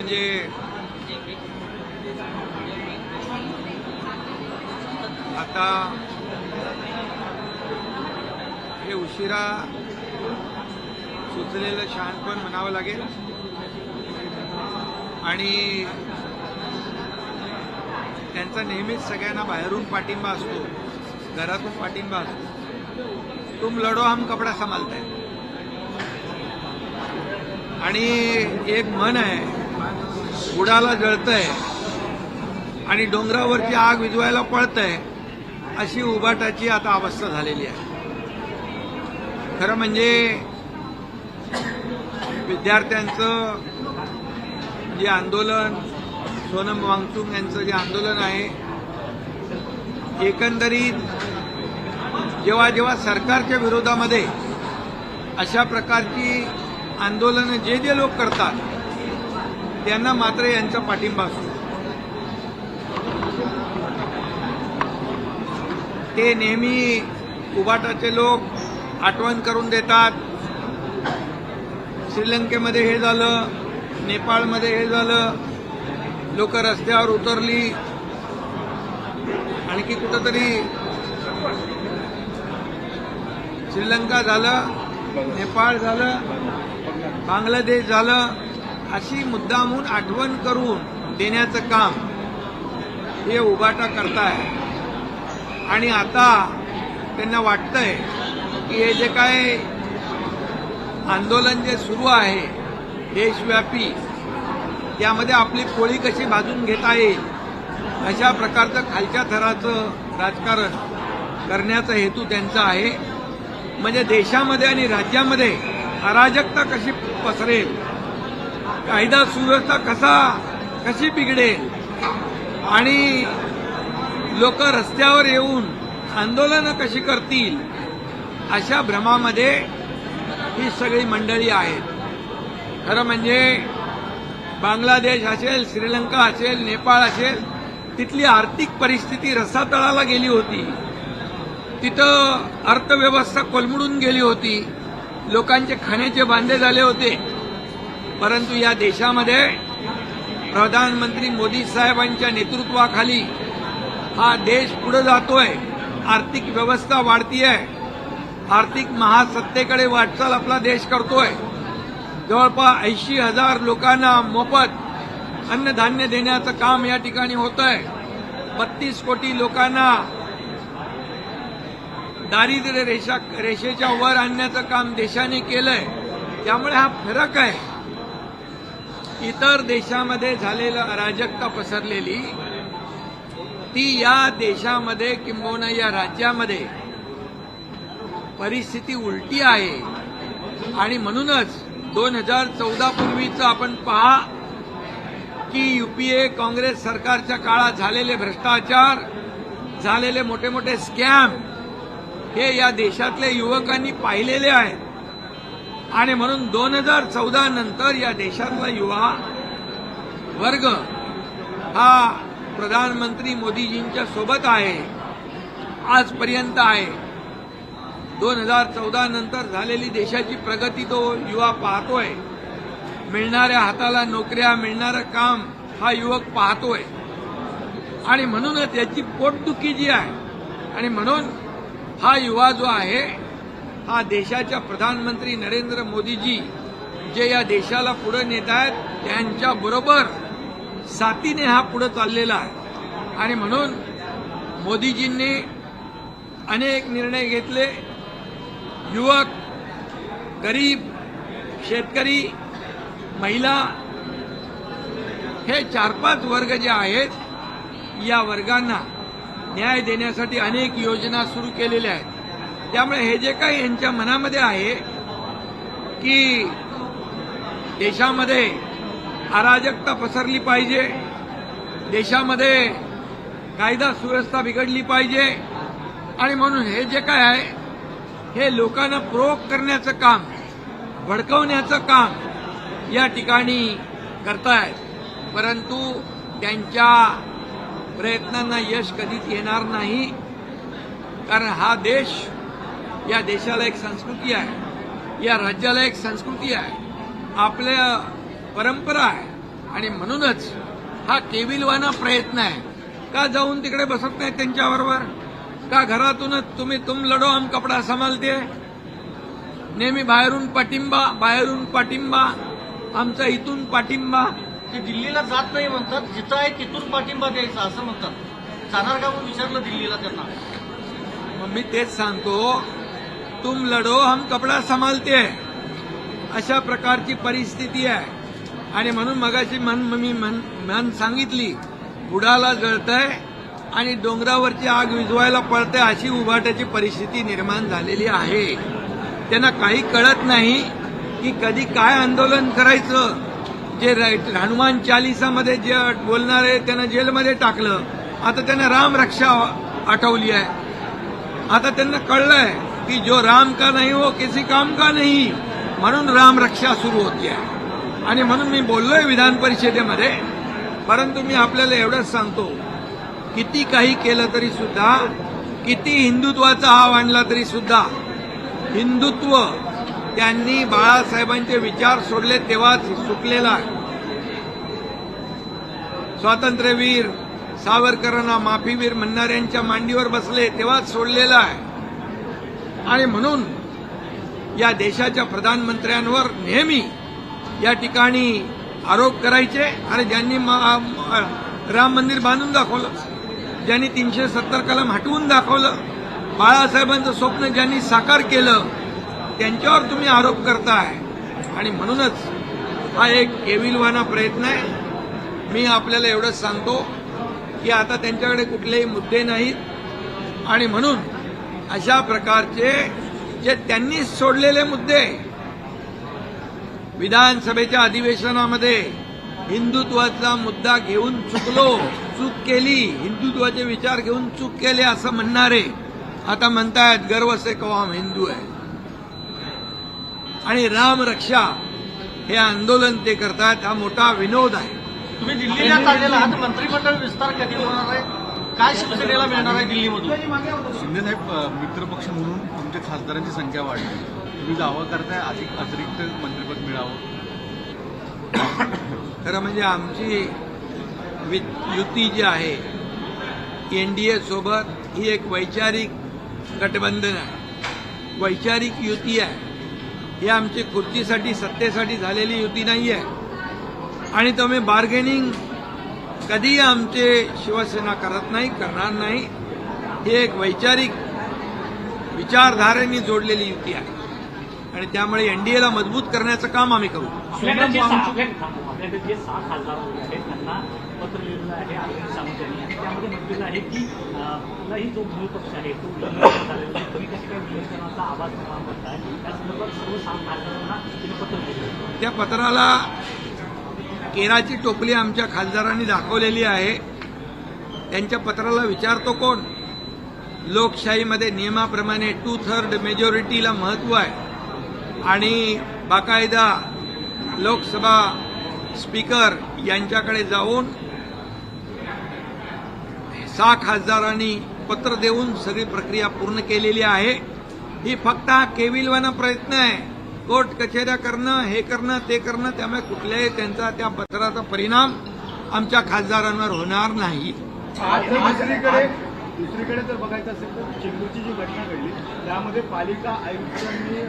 म्हणजे आता हे उशिरा सुचलेलं शहाणपण म्हणावं लागेल आणि त्यांचा नेहमीच सगळ्यांना बाहेरून पाठिंबा असतो, घरातून पाठिंबा असतो। तुम लढो हम कपडा संभालताय आणि एक म्हण आहे, बुडाला जळतंय आणि डोंगरावरची आग विझवायला पळतंय, अशी उबाटाची आता अवस्था झालेली आहे। खरं म्हणजे विद्यार्थ्यांचं जे आंदोलन, सोनम वांगचुक यांचं जे आंदोलन आहे, एकंदरीत जेव्हा जेव्हा सरकारच्या विरोधामध्ये अशा प्रकारची आंदोलनं जे जे लोक करतात त्यांना मात्र यांचा पाठिंबा असतो। ते नेहमी उबाटाचे लोक आठवण करून देतात, श्रीलंकेमध्ये हे झालं, नेपाळमध्ये हे झालं, लोक रस्त्यावर उतरली, आणखी कुठंतरी श्रीलंका झालं, नेपाळ झालं, बांगलादेश झालं, अशी मुद्दामून आठवण करून देण्याचं काम हे उबाटा करताय। आणि आता त्यांना वाटतंय की हे जे काय आंदोलन जे सुरू आहे देशव्यापी, त्यामध्ये आपली पोळी कशी भाजून घेता येईल अशा प्रकारचं खालच्या थराचं राजकारण करण्याचा हेतू त्यांचा आहे। म्हणजे देशामध्ये आणि राज्यामध्ये अराजकता कशी पसरेल, कायदा सुव्यवस्था कशी बिघडेल आणि लोक रस्त्यावर येऊन आंदोलनं कशी करतील, अशा भ्रमामध्ये ही सगळी मंडळी आहेत। खरं म्हणजे बांगलादेश असेल, श्रीलंका असेल, नेपाळ असेल, तिथली आर्थिक परिस्थिती रसातळाला गेली होती, तिथं अर्थव्यवस्था कोलमडून गेली होती, लोकांचे खाण्याचे बांधे झाले होते। परंतु या देशामध्ये प्रधानमंत्री मोदी साहेबांच्या नेतृत्वाखाली हा देश पुढे जातोय, आर्थिक व्यवस्था वाढतीये, आर्थिक महासत्तेकडे वाटचाल आपला देश करतोय। जवळपास 80,000 लोकांना मोफत अन्नधान्य देण्याचं काम या ठिकाणी होतंय। 32 कोटी लोकांना दारिद्र्य रेषेच्या वर आणण्याचं काम देशाने केलंय। त्यामुळे हा फरक आहे। इतर देशामध्ये झालेलं अराजकता पसरलेली ती या देशामध्ये किंबहुना या राज्यामध्ये परिस्थिती उलटी आहे। आणि म्हणूनच 2014 पूर्वीचं आपण पहा की यूपीए काँग्रेस सरकारच्या काळात झालेले भ्रष्टाचार, झालेले मोठे मोठे स्कॅम हे या देशातल्या युवकांनी पाहिलेले आहेत। आणि म्हणून 2014 नंतर या देशातला युवा वर्ग हा प्रधानमंत्री मोदीजींच्या सोबत आहे, आजपर्यंत आहे। 2014 नंतर झालेली देशाची प्रगती तो युवा पाहतोय, मिळणाऱ्या हाताला नोकऱ्या, मिळणारं काम हा युवक पाहतोय। आणि म्हणूनच याची पोटदुखी जी आहे, आणि म्हणून हा युवा जो आहे हा देशाच्या प्रधानमंत्री नरेंद्र मोदीजी जे या देशाला पुढे नेत आहेत त्यांच्याबरोबर साथीने हा पुढे चाललेला आहे। आणि म्हणून मोदीजींनी अनेक निर्णय घेतले। युवक, गरीब, शेतकरी, महिला हे 4-5 वर्ग जे आहेत, या वर्गांना न्याय देण्यासाठी अनेक योजना सुरू केलेल्या आहेत। त्यामुळे हे जे काही यांच्या मनामध्ये आहे की देशामध्ये अराजकता पसरली पाहिजे, देशामध्ये कायदा सुव्यवस्था बिघडली पाहिजे, आणि म्हणून हे जे काय आहे हे लोकांना प्रोवोक करण्याचं काम, भडकवण्याचं काम या ठिकाणी करतायत। परंतु त्यांच्या प्रयत्नांना यश कधीच येणार नाही, कारण हा देश, या देशाला एक संस्कृती आहे, या राज्याला एक संस्कृती आहे, आपल्या परंपरा आहे, आणि म्हणूनच हा केविलवाना प्रयत्न आहे. का जाऊन तिकडे बसत नाही त्यांच्याबरोबर? का घरातूनच तुम्ही तुम लढो हम कपडा संभालते, नेहमी बाहेरून पाठिंबा, आमचा इथून पाठिंबा. ते दिल्लीला जात नाही म्हणतात, जिथं आहे तिथून पाठिंबा द्यायचा असं म्हणतात. जाणार का म्हणून विचारलं दिल्लीला त्यांना. मग मी तेच सांगतो, तुम लढो हम कपडा संभालते, अशा प्रकारची परिस्थिती आहे. आणि म्हणून मगाशी मी सांगितली, बुडाला जळतंय आणि डोंगरावरची आग विझवायला पळते, अशी उभाट्याची परिस्थिती निर्माण झालेली आहे. त्यांना काही कळत नाही की कधी काय आंदोलन करायचं. जे हनुमान चालिसामध्ये जे बोलणारे त्यांना जेलमध्ये टाकलं, आता त्यांना राम रक्षा आठवली आहे. आता त्यांना कळलंय की जो राम का नहीं हो किसी काम का नहीं, म्हणून राम रक्षा सुरू होती आहे. आणि म्हणून मी बोललोय विधान परिषदेमध्ये. परंतु मी आपल्याला एवढंच सांगतो, किती काही केलं तरी सुद्धा, किती हिंदुत्वाचा हाव आणला तरी सुद्धा, हिंदुत्व त्यांनी बाळासाहेबांचे विचार सोडले तेव्हाच सुटलेला आहे. स्वातंत्र्यवीर सावरकरांना माफीवीर म्हणणाऱ्यांच्या मांडीवर बसले तेव्हाच सोडलेला आहे. आणि म्हणून या देशाच्या प्रधानमंत्र्यांवर नेहमी या ठिकाणी आरोप करायचे. आणि ज्यांनी राम मंदिर बांधून दाखवलं, ज्यांनी 370 कलम हटवून दाखवलं, बाळासाहेबांचं स्वप्न ज्यांनी साकार केलं, त्यांच्यावर तुम्ही आरोप करताय. आणि म्हणूनच हा एक केविलवाना प्रयत्न आहे. मी आपल्याला एवढंच सांगतो की आता त्यांच्याकडे कुठलेही मुद्दे नाहीत. आणि म्हणून अशा प्रकारचे जे त्यांनी सोडलेले मुद्दे, विधानसभेच्या अधिवेशनामध्ये हिंदुत्वाचा मुद्दा घेऊन चूक केली, हिंदुत्वाचे विचार घेऊन चूक केले असं म्हणणारे आता म्हणतायत गर्व से कहो हम हिंदू आहे. आणि राम रक्षा हे आंदोलन ते करतात, हा मोठा विनोद आहे. तुम्ही दिल्लीला चाललेला आहात, मंत्रिमंडळ विस्तार कधी होणार आहे? काय शिवसेनेला मिळणार आहे दिल्लीमधून? शिंदे साहेब, मित्रपक्ष म्हणून तुमच्या खासदारांची संख्या वाढली, तुम्ही दावा करताय अधिक अतिरिक्त मंत्रिपद मिळावं. खरं म्हणजे आमची युती जी आहे एनडीए सोबत, ही एक वैचारिक गठबंधन आहे, वैचारिक युती आहे. ही आमची खुर्चीसाठी सत्तेसाठी झालेली युती नाही आहे. आणि तुम्ही बार्गेनिंग कधी आमचे शिवसेना करत नाही, करणार नाही. ही एक वैचारिक विचारधारेने जोडलेली युती आहे. आणि त्यामुळे एनडीएला मजबूत करण्याचं काम आम्ही करू. आपल्याकडे जे 6 खासदार आहेत त्यांना पत्र लिहिलेलं आहे अरविंद सावंत यांनी, आणि त्यामध्ये म्हटलेलं आहे की आपलाही जो मूळ पक्ष आहे तो झालेला, तुम्ही कशी काय विलेखनाचा आवाज निर्माण करताय, त्या संदर्भात सर्व 6 खासदारांना तिने पत्र लिहिलं. त्या पत्राला केराची टोपली आमच्या खासदारांनी दाखवलेली आहे. त्यांच्या पत्राला विचारतो कोण? लोकशाहीमध्ये नियमाप्रमाणे 2/3 मेजॉरिटीला महत्व आहे. आणि बाकायदा लोकसभा स्पीकर यांच्याकडे जाऊन 6 खासदारांनी पत्र देऊन सगळी प्रक्रिया पूर्ण केलेली आहे. ही फक्त हा केविलवाना प्रयत्न आहे, कोर्ट कचेऱ्या करणं, हे करणं, ते करणं. त्यामुळे कुठल्याही त्यांचा त्या पत्राचा परिणाम आमच्या खासदारांवर होणार नाही. दुसरीकडे जर बघायचं असेल तर चेंबूरची जी घटना घडली त्यामध्ये पालिका आयुक्तांनी ते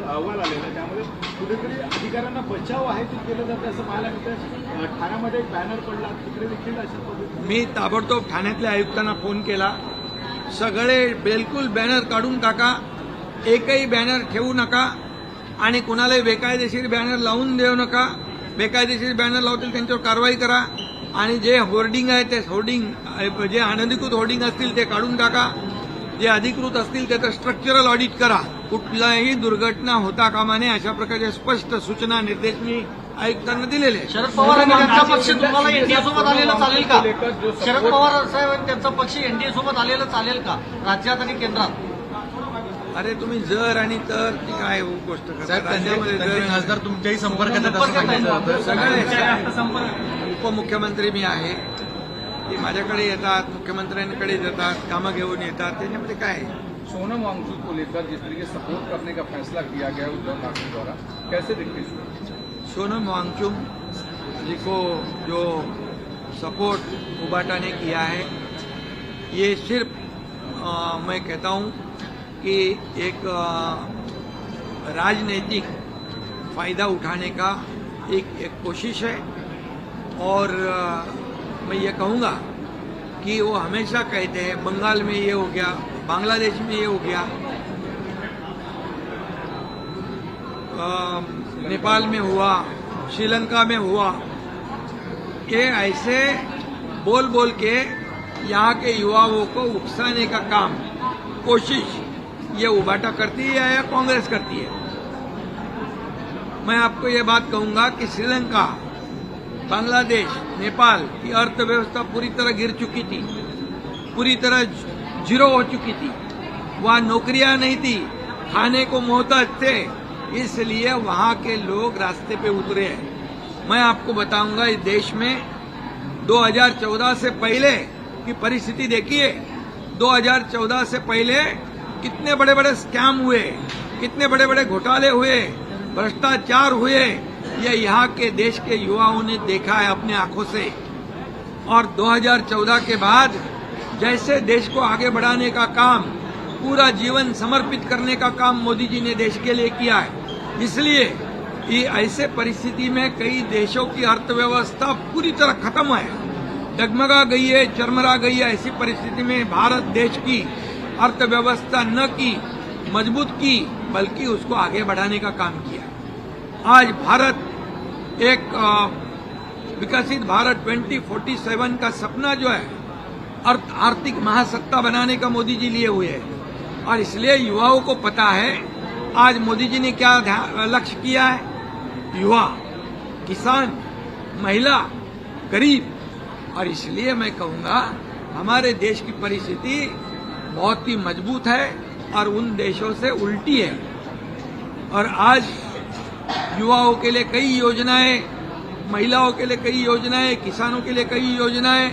अहवाल आलेला, त्यामध्ये कुठेतरी अधिकाऱ्यांना बचाव आहे ते केलं जातं असं पाहायला मिळतं. ठाण्यामध्ये एक बॅनर पडला, तिकडे देखील अशा पद्धतीने मी ताबडतोब ठाण्यातल्या आयुक्तांना फोन केला. सगळे बिलकुल बॅनर काढून टाका, एकही बॅनर ठेवू नका आणि कुणालाही बेकायदेशीर बॅनर लावून देऊ नका. बेकायदेशीर बॅनर लावतील त्यांच्यावर कारवाई करा. आणि जे होर्डिंग आहे ते होर्डिंग, जे अनधिकृत होर्डिंग असतील ते काढून टाका. जे अधिकृत असतील त्याचं स्ट्रक्चरल ऑडिट करा. कुठलाही दुर्घटना होता कामा नये अशा प्रकारच्या स्पष्ट सूचना, निर्देश मी आयुक्तांना दिलेले आहेत. शरद पवार आणि त्यांचा पक्ष तुम्हाला एनडीए सोबत आलेलं चालेल का? शरद पवार साहेब आणि त्यांचा पक्ष एनडीए सोबत आलेलं चालेल का राज्यात आणि केंद्रात? अरे तुम्ही जर आणि तर ती काय गोष्ट करता? राज्यामध्ये त्यांचे जर खासदार तुमच्याही संपर्कात आहेत असं सांगितलं जातं. सगळे उपमुख्यमंत्री मी आहे, ते माझ्याकडे येतात, मुख्यमंत्र्यांकडे येतात, कामं घेऊन येतात. त्याच्यामध्ये काय आहे? सोनम वांगचुक को लेकर जिस तरीके से सपोर्ट करने का फैसला किया गया उद्धव ठाकरे द्वारा, कैसे देखते हैं? सोनम वांगचुक जी को जो सपोर्ट उबाटा ने किया है, ये सिर्फ मैं कहता हूं कि एक राजनीतिक फायदा उठाने का एक कोशिश है। और मैं ये कहूँगा कि वो हमेशा कहते हैं बंगाल में ये हो गया, बांग्लादेश में ये हो गया, नेपाल में हुआ, श्रीलंका में हुआ। ये ऐसे बोल बोल के यहाँ के युवाओं को उकसाने का काम, कोशिश ये उबाटा करती है या कांग्रेस करती है। मैं आपको ये बात कहूंगा कि श्रीलंका, बांग्लादेश, नेपाल की अर्थव्यवस्था पूरी तरह गिर चुकी थी, पूरी तरह जीरो हो चुकी थी। वहाँ नौकरियां नहीं थी, खाने को मोहताज थे, इसलिए वहाँ के लोग रास्ते पे उतरे हैं। मैं आपको बताऊंगा इस देश में 2014 से पहले की परिस्थिति देखिए। 2014 से पहले कितने बड़े बड़े स्कैम हुए, कितने बड़े बड़े घोटाले हुए, भ्रष्टाचार हुए, ये यहाँ के देश के युवाओं ने देखा है अपने आंखों से। और 2014 के बाद जैसे देश को आगे बढ़ाने का काम, पूरा जीवन समर्पित करने का काम मोदी जी ने देश के लिए किया है। इसलिए ये ऐसे परिस्थिति में कई देशों की अर्थव्यवस्था पूरी तरह खत्म है, डगमगा गई है, चरमरा गई है। ऐसी परिस्थिति में भारत देश की अर्थव्यवस्था न की मजबूत की, बल्कि उसको आगे बढ़ाने का काम किया। आज भारत एक विकसित भारत 2047 का सपना जो है, आर्थिक महासत्ता बनाने का मोदी जी लिए हुए हैं। और इसलिए युवाओं को पता है आज मोदी जी ने क्या लक्ष्य किया है। युवा, किसान, महिला, गरीब। और इसलिए मैं कहूंगा हमारे देश की परिस्थिति बहुत ही मजबूत है और उन देशों से उल्टी है। और आज युवाओं के लिए कई योजनाएं, महिलाओं के लिए कई योजनाएं, किसानों के लिए कई योजनाएं,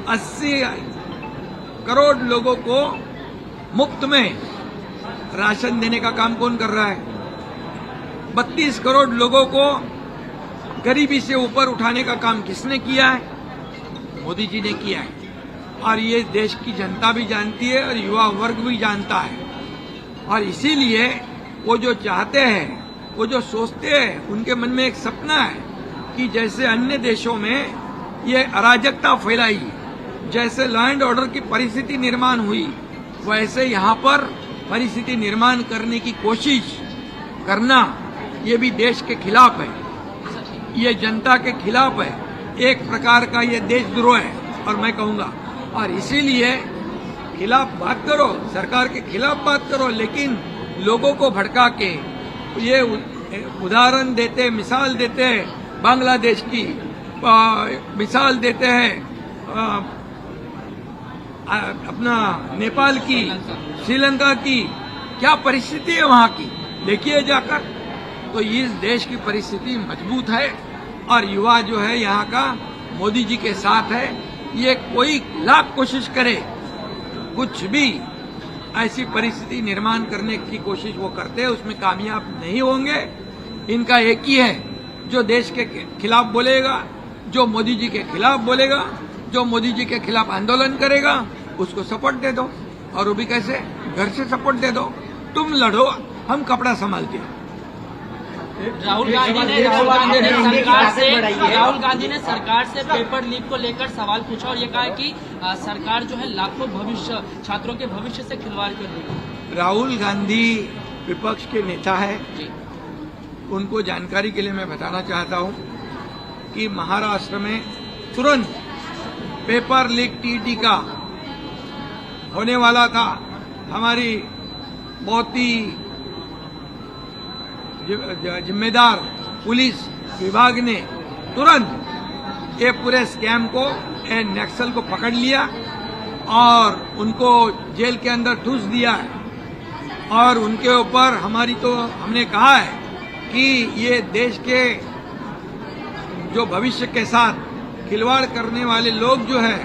80 करोड़ लोगों को मुफ्त में राशन देने का काम कौन कर रहा है? 32 करोड़ लोगों को गरीबी से ऊपर उठाने का काम किसने किया है? मोदी जी ने किया है। और ये देश की जनता भी जानती है और युवा वर्ग भी जानता है। और इसीलिए वो जो चाहते हैं, वो जो सोचते हैं, उनके मन में एक सपना है कि जैसे अन्य देशों में ये अराजकता फैलाई, जैसे लॉ एंड ऑर्डर की परिस्थिति निर्माण हुई, वैसे यहाँ पर परिस्थिति निर्माण करने की कोशिश करना, ये भी देश के खिलाफ है, ये जनता के खिलाफ है, एक प्रकार का ये देशद्रोह है। और मैं कहूँगा, और इसीलिए खिलाफ बात करो, सरकार के खिलाफ बात करो, लेकिन लोगों को भड़का के ये उदाहरण देते, मिसाल देते हैं बांग्लादेश की, मिसाल देते हैं अपना नेपाल की, श्रीलंका की, क्या परिस्थिति है वहाँ की, देखिए जाकर। तो इस देश की परिस्थिति मजबूत है और युवा जो है यहाँ का मोदी जी के साथ है। ये कोई लाख कोशिश करे, कुछ भी ऐसी परिस्थिति निर्माण करने की कोशिश वो करते हैं, उसमें कामयाब नहीं होंगे। इनका एक ही है, जो देश के खिलाफ बोलेगा, जो मोदी जी के खिलाफ बोलेगा, जो मोदी जी के खिलाफ आंदोलन करेगा, उसको सपोर्ट दे दो। और वो भी कैसे? घर से सपोर्ट दे दो, तुम लड़ो, हम कपड़ा संभालते हैं। राहुल गांधी ने सरकार से पेपर लीक को लेकर सवाल पूछा और ये कहा कि सरकार जो है लाखों छात्रों के भविष्य से खिलवाड़ कर रही है। राहुल गांधी विपक्ष के नेता है, उनको जानकारी के लिए मैं बताना चाहता हूं कि महाराष्ट्र में तुरंत पेपर लीक टीटी का होने वाला था। हमारी बहुत ही जिम्मेदार पुलिस विभाग ने तुरंत ये पूरे स्कैम को, नक्सल को पकड़ लिया और उनको जेल के अंदर ठूस दिया है। और उनके ऊपर हमने कहा है कि ये देश के जो भविष्य के साथ खिलवाड़ करने वाले लोग जो है,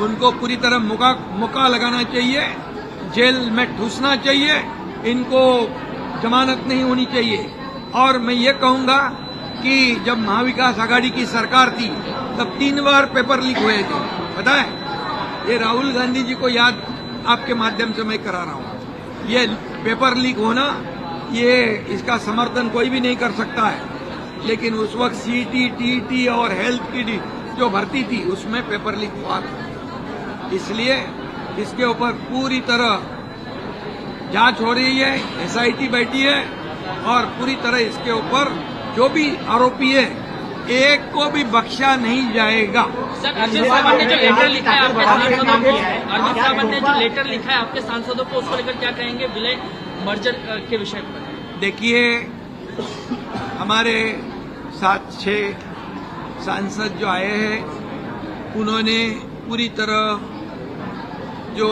उनको पूरी तरह मुका लगाना चाहिए, जेल में ठूसना चाहिए, इनको जमानत नहीं होनी चाहिए। और मैं ये कहूंगा कि जब महाविकास आघाड़ी की सरकार थी तब 3 बार पेपर लीक हुए थे, पता है? ये राहुल गांधी जी को याद आपके माध्यम से मैं करा रहा हूं। ये पेपर लीक होना, ये इसका समर्थन कोई भी नहीं कर सकता है, लेकिन उस वक्त सीटी, टीटी और हेल्थ की जो भर्ती थी उसमें पेपर लीक हुआ था। इसलिए इसके ऊपर पूरी तरह जांच हो रही है, एसआईटी बैठी है और पूरी तरह इसके ऊपर जो भी आरोपी है एक को भी बख्शा नहीं जाएगा। सर, अरविंद सावंत ने जो लेटर लिखा है आपके सांसदों को, अरविंद सावंत ने जो लेटर लिखा है आपके सांसदों को, उसको लेकर क्या कहेंगे विलय मर्जर के विषय पर? देखिए, हमारे 7-6 सांसद जो आए हैं उन्होंने पूरी तरह जो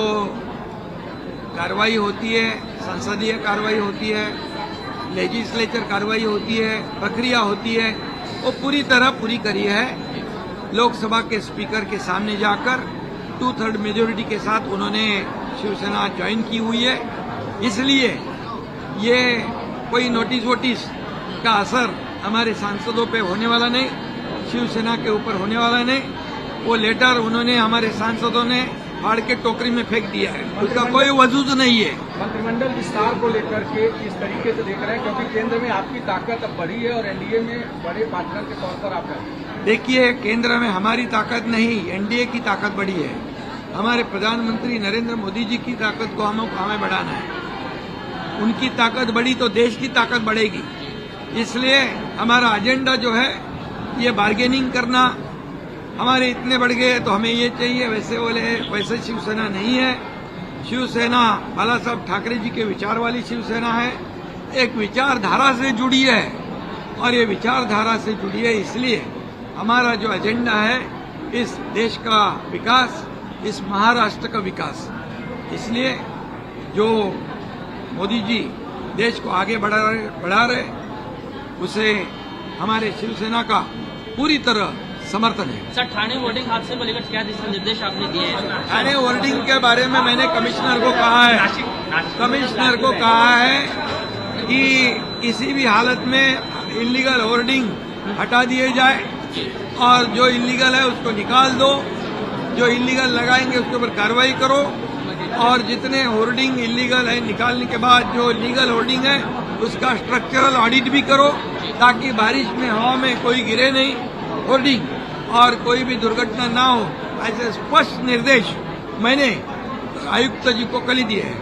कार्रवाई होती है, संसदीय कार्रवाई होती है, लेजिस्लेचर कार्रवाई होती है, प्रक्रिया होती है, वो पूरी तरह पूरी करी है। लोकसभा के स्पीकर के सामने जाकर 2/3 मेजोरिटी के साथ उन्होंने शिवसेना ज्वाइन की हुई है। इसलिए ये कोई नोटिस वोटिस का असर हमारे सांसदों पे होने वाला नहीं, शिवसेना के ऊपर होने वाला नहीं। वो लेटर उन्होंने हमारे सांसदों ने फाड़ के टोकरी में फेंक दिया है, उसका कोई वजूद नहीं है। मंत्रिमंडल विस्तार को लेकर के किस तरीके से देख रहे हैं, क्योंकि केंद्र में आपकी ताकत अब बढ़ी है और एनडीए में बड़े पार्टनर के तौर पर आप हैं। देखिए, केंद्र में हमारी ताकत नहीं, एनडीए की ताकत बढ़ी है। हमारे प्रधानमंत्री नरेंद्र मोदी जी की ताकत को हमें बढ़ाना है। उनकी ताकत बढ़ी तो देश की ताकत बढ़ेगी। इसलिए हमारा एजेंडा जो है ये बार्गेनिंग करना, हमारे इतने बढ़ गए तो हमें ये चाहिए, वैसे बोले, वैसे शिवसेना नहीं है। शिवसेना बाला साहब ठाकरे जी के विचार वाली शिवसेना है, एक विचारधारा से जुड़ी है और ये विचारधारा से जुड़ी है। इसलिए हमारा जो एजेंडा है इस देश का विकास, इस महाराष्ट्र का विकास। इसलिए जो मोदी जी देश को आगे बढ़ा रहे उसे हमारे शिवसेना का पूरी तरह समर्थन है। सर, ठाणे होर्डिंग हादसे को लेकर क्या दिशा निर्देश आपने दिए हैं? ठाणे होर्डिंग के बारे में मैंने कमिश्नर को कहा है कि किसी भी हालत में इलीगल होर्डिंग हटा दिए जाए और जो इलीगल है उसको निकाल दो, जो इलीगल लगाएंगे उसके ऊपर कार्रवाई करो और जितने होर्डिंग इलीगल है निकालने के बाद जो लीगल होर्डिंग है उसका स्ट्रक्चरल ऑडिट भी करो, ताकि बारिश में हवा में कोई गिरे नहीं होर्डिंग और कोई भी दुर्घटना ना हो। ऐसे स्पष्ट निर्देश मैंने आयुक्त जी को कल ही दिए हैं।